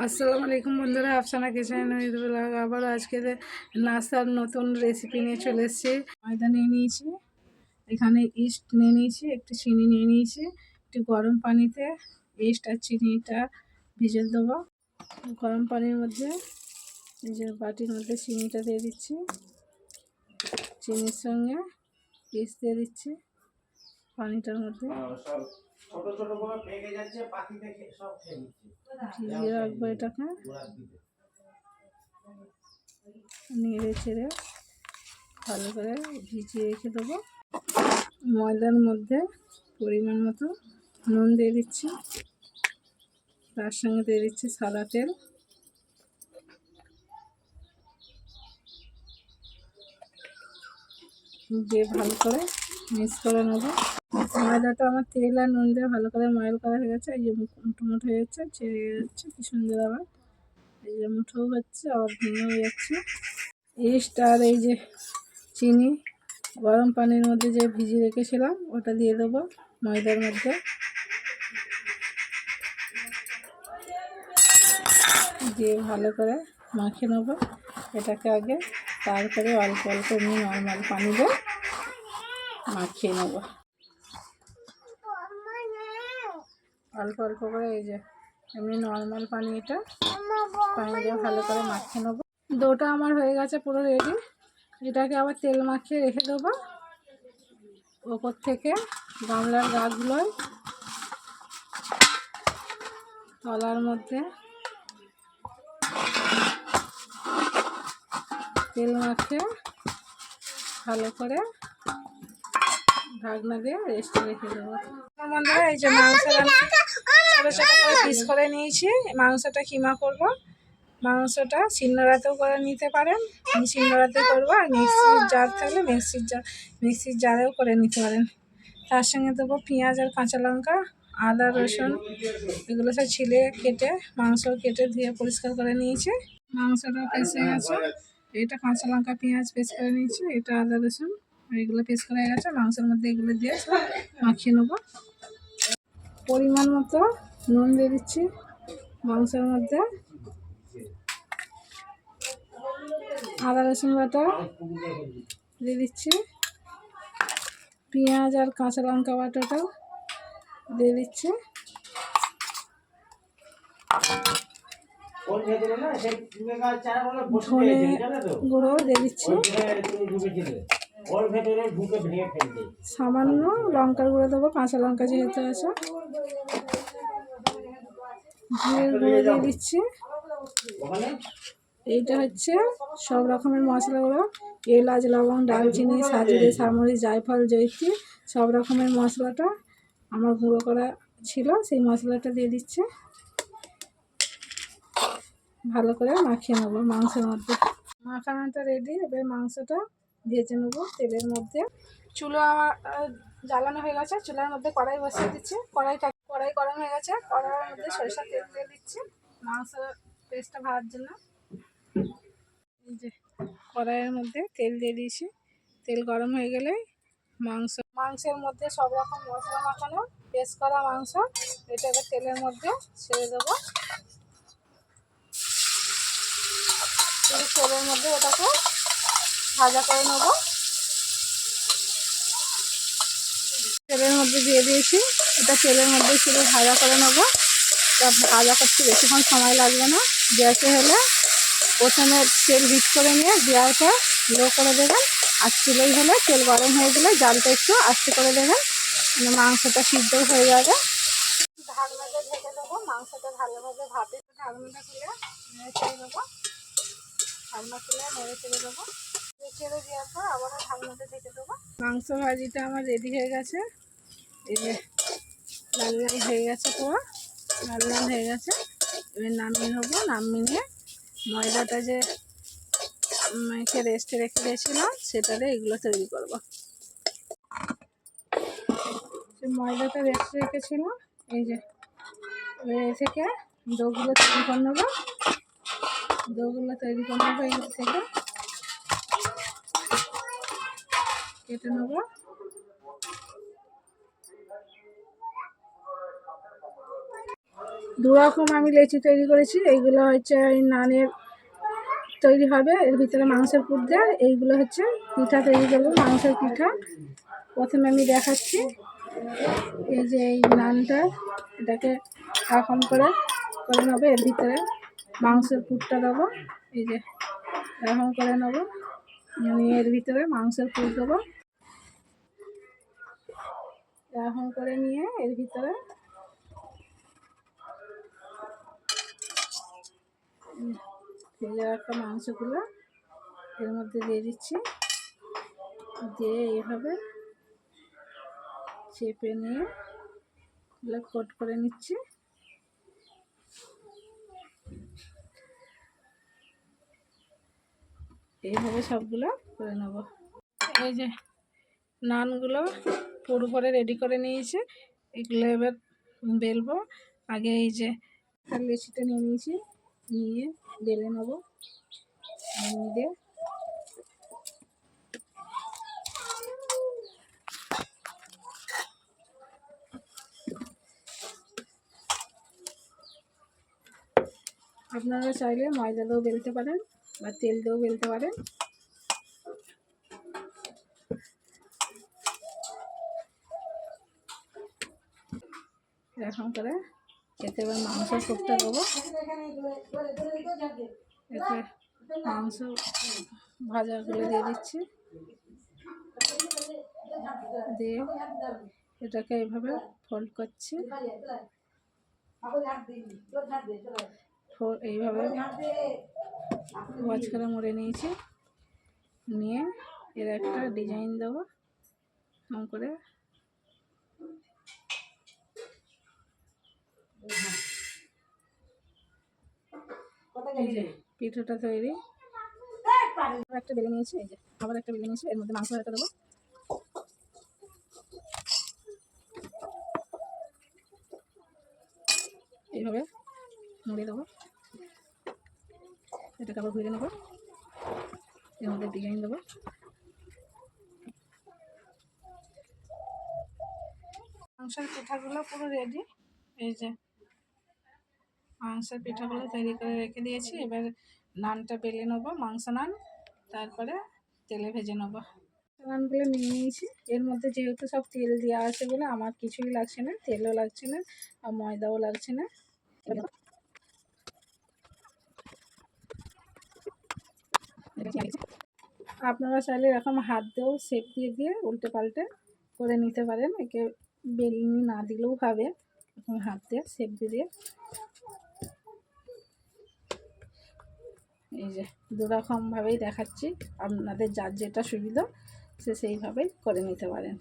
আসসালামু আলাইকুম বন্ধুরা, আফসানা কিচেন উইথ ব্লগ আবার আজকে নাস্তার নতুন রেসিপি নিয়ে চলে এসেছি। ময়দা নিয়ে নিয়েছি, এখানে ইস্ট নিয়ে নিয়েছি, একটু চিনি নিয়ে নিয়েছি। একটু গরম পানিতে ইস্ট আর চিনিটা ভিজে দেবো। গরম পানির মধ্যে এই যে বাটির মধ্যে চিনিটা দিয়ে দিচ্ছি, চিনির সঙ্গে ইস্ট দিয়ে দিচ্ছি পানিটার মধ্যে। ভিজিয়ে রাখবো এটাকে, নেড়ে চেড়ে ভালো করে ভিজিয়ে রেখে দেবো। ময়দার মধ্যে পরিমাণ মতো নুন দিয়ে দিচ্ছি, তার সঙ্গে দিয়ে দিচ্ছি সাদা তেল। দিয়ে ভালো করে মিক্স করে নেবো। ময়দাটা আমার তেল আর নুন দিয়ে ভালো করে ময়ল করা হয়ে গেছে। এই যে মুঠো মুঠো হয়ে যাচ্ছে, ছেড়ে যাচ্ছে কি সুন্দর। আবার এই যে মুঠো হচ্ছে, আবার ভেঙে হয়ে যাচ্ছে। ইস্ট আর এই যে চিনি গরম পানির মধ্যে যে ভিজিয়ে রেখেছিলাম ওটা দিয়ে দেবো ময়দার মধ্যে। দিয়ে ভালো করে মাখিয়ে নেবো এটাকে আগে, তারপরে অল্প অল্প এমনি নর্মাল পানি দিয়ে মাখিয়ে নেব। অল্প অল্প করে এই যে এমনি নর্মাল পানি, এটা পানি দিয়ে ভালো করে মাখিয়ে নেবো। ডোটা আমার হয়ে গেছে পুরো রেডি। এটাকে আবার তেল মাখিয়ে রেখে দেবো। ওপর থেকে গামলার গাছগুলোয় তলার মধ্যে তেল মাখিয়ে ভালো করে ঢাকনা দিয়ে রেস্টে রেখে দেবো। বন্ধুরা এই যে মাংসটা ছোটো ছোটো করে পিস করে নিয়েছি। মাংসটা কিমা করব, মাংসটা শিলনোড়াতেও করে নিতে পারেন, আমি শিলনোড়াতে করবো। আর মিক্সির জার থাকলে মিক্সির জারেও করে নিতে পারেন। তার সঙ্গে দেবো পেঁয়াজ আর কাঁচা লঙ্কা, আদা রসুন, এগুলো সব ছিলে কেটে মাংস কেটে ধুয়ে পরিষ্কার করে নিয়েছি। মাংসটা পেঁচে গেছে, এটা কাঁচা লঙ্কা পেঁয়াজ পেস্ট করে নিয়েছি, এটা আদা রসুন এগুলো পেস্ট করে গেছে। মাংসের মধ্যে এগুলো দিয়ে মাখিয়ে নেবো। পরিমাণ মতো নুন দিয়ে দিচ্ছি মাংসের মধ্যে, আদা রসুন বাটা দিয়ে দিচ্ছি, পেঁয়াজ আর কাঁচা লঙ্কা বাটাটা দিয়ে দিচ্ছি, ধনে গুঁড়ো দিয়ে দিচ্ছি, সামান্য লঙ্কার গুঁড়ো দেবো, কাঁচা লঙ্কা যেহেতু আছে। জিরের গুঁড়ো দিয়ে দিচ্ছি। এইটা হচ্ছে সব রকমের মশলাগুলো, এলাচ লবঙ্গ দারচিনি সাজিরে সামরিচ জায়ফল জয়িত্রী সব রকমের মশলাটা আমার গুঁড়ো করা ছিল, সেই মশলাটা দিয়ে দিচ্ছে। ভালো করে মাখিয়ে নেবো মাংসের মধ্যে। মাখানোটা রেডি, এবার মাংসটা ভেজে নেবো তেলের মধ্যে। চুলো আমার জ্বালানো হয়ে গেছে, চুলার মধ্যে কড়াই বসিয়ে দিচ্ছি। কড়াই গরম হয়ে গেছে, কড়াইয়ের মধ্যে সরিষার তেল দিয়ে দিচ্ছি মাংস পেস্টটা ভাজার জন্য। এই যে কড়াইয়ের মধ্যে তেল দিয়ে দিয়েছি, তেল গরম হয়ে গেলে মাংসের মধ্যে সব রকম মশলা মাখানো পেস্ট করা মাংস এটাকে তেলের মধ্যে ছেড়ে দেবো। তেলের মধ্যে ওটাকে ভাজা করে নেব। তেলের মধ্যে দিয়ে দিয়েছি, এটা তেলের মধ্যে শুধু ভাজা করে নেব। তা ভাজা করতে বেশিক্ষণ সময় লাগবে না। গ্যাসে হলে প্রথমে তেল হিট করে নিয়ে গ্যাসটা লো করে দেবেন, আর চুলোই হলে তেল গরম হয়ে গেলে জালটা একটু আস্তে করে দেবেন, মাংসটা সিদ্ধ হয়ে যাবে। ঢাকনাটা ঢেকে দেবো, মাংসটা ভালোভাবে ভাপে। ঢাকনাটা খুলে নেড়ে ছেড়ে দেবো, ঢাকনা খুলে নেড়ে ছেড়ে দেবো। ছেড়ে দেওয়ার পর আবারও ঢাকনাটা ঢেকে দেবো। মাংস ভাজিটা আমার রেডি হয়ে গেছে। এই যে লাল লাল হয়ে গেছে, পুরো লাল লাল হয়ে গেছে। এবার নামিয়ে নেবো, নামিয়ে নিয়ে ময়দাটা যে মেখে রেস্টে রেখে দিয়েছিলাম সেটাতে এগুলো তৈরি করবো। সে ময়দাটা রেস্টে রেখেছিলাম, এই যে এ থেকে ডোগুলো তৈরি করে নেবো। ডোগুলো তৈরি করে নেবো, এই থেকে কেটে নেবো। দু রকম আমি লেচি তৈরি করেছি। এইগুলো হচ্ছে এই নানের তৈরি হবে, এর ভিতরে মাংসের পুর দেয়। এইগুলো হচ্ছে পিঠা তৈরি করবো, মাংসের পিঠা। প্রথমে আমি দেখাচ্ছি, এই যে এই নানটা, এটাকে এরকম করে নেবো, এর ভিতরে মাংসের পুরটা দেবো। এই যে এরকম করে নেবো, নিয়ে এর ভিতরে মাংসের পুর দেবো। এরকম করে নিয়ে এর ভিতরে ভেজে রাখা মাংসগুলো এর মধ্যে দিয়ে দিচ্ছি, দিয়ে এইভাবে চেপে নিয়ে কোট করে নিচ্ছি। এইভাবে সবগুলো করে নেব। এই যে নানগুলো পুরো করে রেডি করে নিয়েছি, এগুলো এবার বেলবো। আগে এই যে লেচিটা নিয়ে নিয়েছি, নিয়ে বেলে নেবো। দিয়ে আপনারা চাইলে ময়দা দিয়েও বেলতে পারেন বা তেল দিয়েও বেলতে পারেন। এরকম করে এতে এবার মাংসের পুরটা দেবো। এতে মাংস ভাজাগুলো দিয়ে দিচ্ছি, দিয়ে এটাকে এইভাবে ফোল্ড করছি। এইভাবে ওয়াচ করে মুড়ে নিয়েছি, নিয়ে এর একটা ডিজাইন দেবো এরকম করে। এই যে পিঠোটা তৈরি, একটা বেলে নিয়েছি। এই যে আবার একটা বেলে নিয়েছি, এর মধ্যে মাংস হয়তো দেবো। এইভাবে মুড়ে দেবো, এটাকে আবার ঘুরে নেবো, এর মধ্যে ডিজাইন দেবো। মাংসের পিঠাগুলো পুরো রেডি। এই যে মাংসের পিঠাগুলো তৈরি করে রেখে দিয়েছি। এবার নানটা বেলে নেবো, মাংস নান, তারপরে তেলে ভেজে নেবো। নানগুলো নিয়ে নিয়েছি, এর মধ্যে যেহেতু সব তেল দেওয়া আছে বলে আমার কিছুই লাগছে না, তেলও লাগছে না আর ময়দাও লাগছে না। আপনারা চাইলে এরকম হাত দিয়েও শেপ দিয়ে দিয়ে উল্টে পাল্টে করে নিতে পারেন। একে বেলনি না দিলেও হবে, এরকম হাত দিয়ে শেপ দিয়ে দিয়ে। এই যে দুরকমভাবেই দেখাচ্ছি, আপনাদের যার যেটা সুবিধা সে সেইভাবেই করে নিতে পারেন।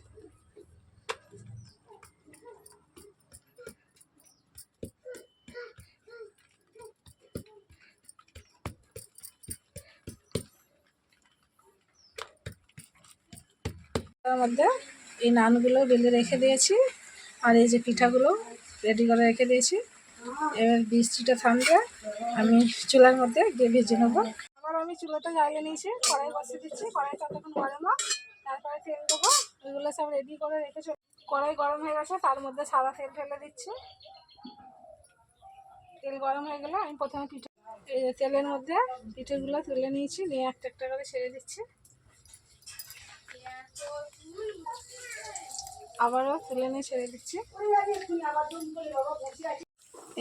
তার মধ্যে এই নানগুলো বেলে রেখে দিয়েছি, আর এই যে পিঠাগুলো রেডি করে রেখে দিয়েছি। এবার বৃষ্টিটা থামলে আমি চুলার মধ্যে গিয়ে ভেজে নেবো। আবার আমি চুলাটা জ্বালিয়ে নিয়েছি, কড়াই বসিয়ে দিচ্ছি। কড়াই ততক্ষণ গরম হোক, তারপরে তেল দেবো। এগুলো সব রেডি করে রেখেছি। কড়াই গরম হয়ে গেছে, তার মধ্যে সাদা তেল ফেলে দিচ্ছি। তেল গরম হয়ে গেলে আমি প্রথমে পিঠে, এই যে তেলের মধ্যে পিঠেগুলো তুলে নিয়েছি, নিয়ে একটা একটা করে ছেড়ে দিচ্ছি। আবারও তুলে নিয়ে ছেড়ে দিচ্ছি।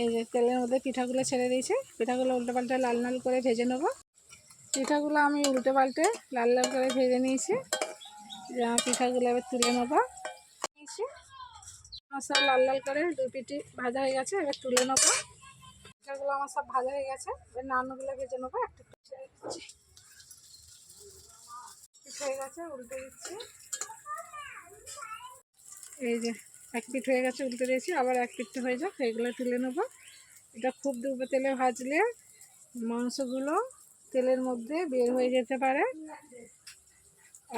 এই যে তেলের মধ্যে পিঠাগুলো ছেড়ে দিয়েছি, পিঠাগুলো উল্টে পাল্টে লাল লাল করে ভেজে নেব। পিঠাগুলো আমি উল্টে পাল্টে লাল লাল করে ভেজে নিয়েছি। পিঠাগুলো এবার তুলে নেব। আমার সব লাল লাল করে দু পিঠি ভাজা হয়ে গেছে, এবার তুলে নেব। পিঠাগুলো আমার সব ভাজা হয়ে গেছে, এবার নানগুলো ভেজে নেবো। একটা পিঠা দিচ্ছি, পিঠা হয়ে গেছে, উল্টে দিচ্ছি। এই যে এক পিঠ হয়ে গেছে, উল্টে দিয়েছি। আবার এক পিঠটা হয়ে যাক, এগুলো তুলে নেবো। এটা খুব ডুবো তেলে ভাজলে মাংসগুলো তেলের মধ্যে বের হয়ে যেতে পারে।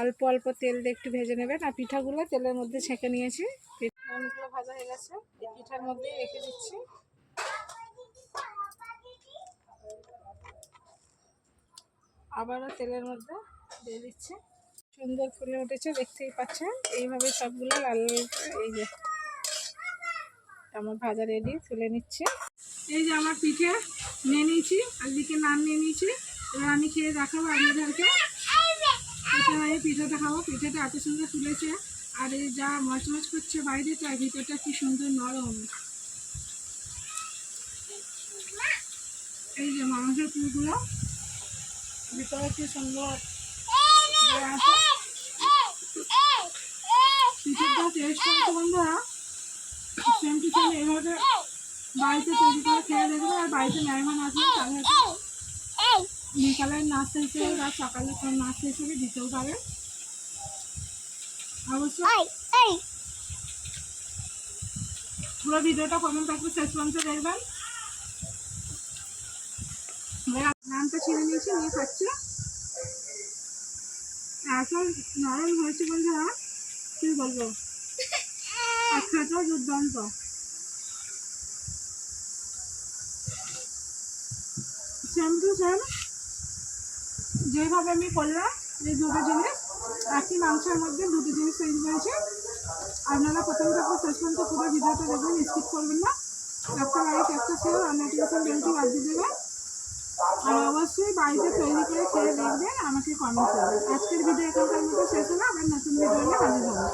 অল্প অল্প তেল দিয়ে একটু ভেজে নেবেন। আর পিঠাগুলো তেলের মধ্যে ছেঁকে নিয়েছি, পিঠাগুলো ভাজা হয়ে গেছে, এই পিঠার মধ্যেই রেখে দিচ্ছি। আবারও তেলের মধ্যে দিয়ে দিচ্ছি। সুন্দর ফুলে উঠেছে, দেখতেই পাচ্ছেন। এইভাবে সবগুলো লাল লাল করে, এই যে আমার ভাজা রেডি, তুলে নিচ্ছে। এই যে আমার পিঠে নিয়ে নিয়েছি, একদিকে নান নিয়ে নিয়েছি। এবার আমি খেয়ে দেখাবো আপনাদেরকে। আমি পিঠাটা খাবো। পিঠাটা এত সুন্দর তুলেছে, আর এই যা মচমচ করছে বাইরে, তার ভিতরটা কি সুন্দর নরম। এই যে মাংসের পুরগুলো ভিতরে কি সুন্দর আছে। পিঠাটা টেস্ট করতে বন্ধুরা সেম টু সেম এইভাবে বাড়িতে তৈরি করে খেয়ে দেখবে। আর বাড়িতে মেহমান আসবে তাদের বিকালের নাস্তা হিসেবে বা সকালে কোনো নাস্তা হিসেবে দিতেও পারে। অবশ্যই পুরো ভিডিওটা কমেন্ট থাকবে, শেষ পর্যন্ত দেখবেন। নামটা ছিঁড়ে নিয়েছি, নিয়ে খাচ্ছি। এত নরম হয়েছে বন্ধুরা কি বলবো, আর খেতেও দুর্দান্ত। সেম টু সেম যেভাবে আমি করলাম, এই দুটো জিনিস একই মাংসের মধ্যে দুটো জিনিস তৈরি করেছি। আপনারা প্রথম থেকে শেষ পর্যন্ত পুরো ভিডিওটা দেখবেন, স্কিপ করবেন না। একটা লাইক, একটা শেয়ার আর নোটিফিকেশন বেলটি বাজিয়ে দেবেন। আর অবশ্যই বাড়িতে তৈরি করে খেয়ে দেখবেন, আমাকে কমেন্ট করবেন। আজকের ভিডিও এখানকার মতো শেষ হলো, আবার নতুন ভিডিও নিয়ে হাজির হবো।